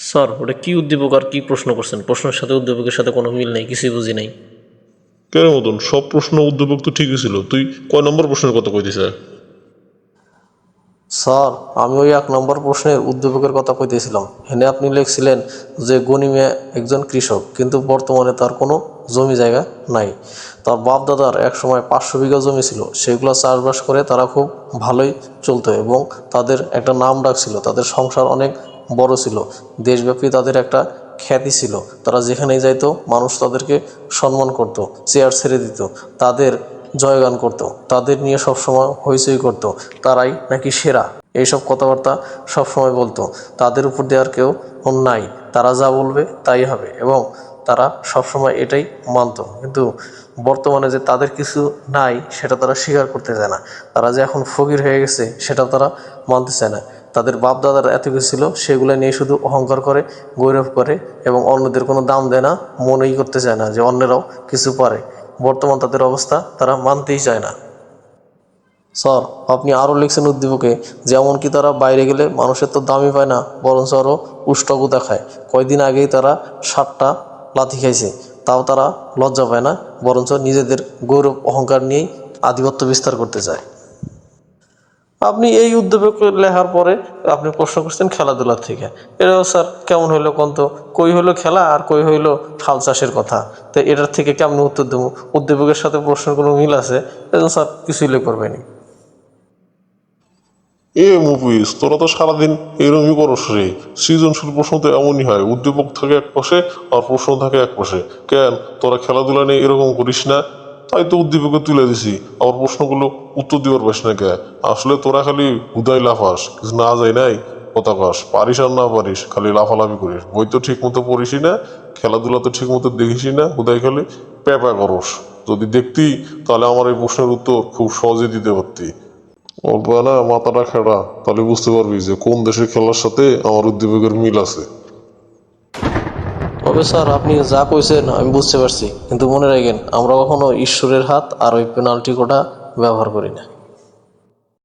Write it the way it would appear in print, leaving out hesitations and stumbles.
Sir ওটা কি উদ্দীপক আর কি প্রশ্ন করছেন? প্রশ্নের সাথে উদ্দীপকের সাথে কোনো মিল নেই, কিছুই বুঝি নাই। কেন মতন সব প্রশ্ন উদ্দীপক তো ঠিকই ছিল, তুই কয় নম্বর প্রশ্নের কথা কইতেছে? স্যার আমি ওই 1 নম্বর প্রশ্নের উদ্দীপকের কথা কইতেছিলাম। এখানে আপনি লিখছিলেন যে গনিমিয়া একজন কৃষক, কিন্তু বর্তমানে তার কোনো জমি জায়গা নাই। তার বাপ দাদার এক সময় 500 বিঘা জমি ছিল, সেগুলো চাষবাস করে তারা খুব ভালোই চলতো এবং তাদের একটা নাম ডাক ছিল, তাদের সংসার অনেক বড় ছিল, দেশব্যাপী তাদের একটা খ্যাতি ছিল। তারা যেখানেই যাইতো মানুষ তাদেরকে সম্মান করত, চেয়ার ছেড়ে দিত, তাদের জয়গান করত, তাদের নিয়ে সবসময় হইচই করত, তারাই নাকি সেরা, এইসব কথাবার্তা সবসময় বলতো। তাদের উপর দেওয়ার কেউ নাই, তারা যা বলবে তাই হবে এবং তারা সবসময় এটাই মানত। কিন্তু বর্তমানে যে তাদের কিছু নাই সেটা তারা স্বীকার করতে চায় না। তারা যে এখন ফকির হয়ে গেছে সেটা তারা মানতে চায় না। তাদের বাপ দাদার এত কিছু ছিল সেগুলো নিয়ে শুধু অহংকার করে, গৌরব করে এবং অন্যদের কোনো দাম দেয় না, মনেই করতে চায় না যে অন্যরাও কিছু পারে। বর্তমান তাদের অবস্থা তারা মানতেই চায় না। স্যার আপনি আরও লিখছেন উদ্দীপকে যেমন কি তারা বাইরে গেলে মানুষের তো দামই পায় না, বরঞ্চ আরও উষ্টাগুতা খায়। কয়দিন আগেই তারা 7টা লাথি খাইছে, তাও তারা লজ্জা পায় না, বরঞ্চ নিজেদের গৌরব অহংকার নিয়েই আধিপত্য বিস্তার করতে চায়। আপনি এই উদ্দীপক লেখার পরে আপনি প্রশ্ন করছেন খেলাধুলার থেকে। এটাও স্যার কেমন হইলো কোন তো, কই হইলো খেলা আর কই হইলো হাল চাষের কথা। তো এটার থেকে কেমন উত্তর দেবো? উদ্দীপকের সাথে প্রশ্নের কোনো মিল আছে? এজন্য স্যার কিছুই লিখতে পারবেনি। মুভিস তোরা তো সারাদিন এরমই করস রে। সৃজনশীল প্রশ্ন তো এমনই হয়, উদ্দীপক থাকে এক পাশে আর প্রশ্ন থাকে এক পাশে। কেন তোরা খেলাধুলা নিয়ে এরকম করিস না? তাই তো উদ্দীপকে তুলে দিছি, আবার প্রশ্নগুলো উত্তর দিবার পাস না কে? আসলে তোরা খালি হুদাই লাফাস, কিছু না যায় নাই কথা কস, পারিস আর না পারিস খালি লাফালাফি করিস। বই তো ঠিক মতো পড়িসই না, খেলাধুলা তো ঠিক মতো দেখিসই না, হুদাই খালি প্যাপা করস। যদি দেখতি তাহলে আমার এই প্রশ্নের উত্তর খুব সহজে দিতে পারতি। অল্প না মাথাটা খেড়া, তাহলে বুঝতে পারবি যে কোন দেশের খেলার সাথে আমার উদ্দীপকের মিল আছে। তবে স্যার আপনি যা কইছেন আমি বুঝতে পারছি, কিন্তু মনে রাখেন আমরা কখনো ঈশ্বরের হাত আর ওই পেনাল্টি কোটা ব্যবহার করি না।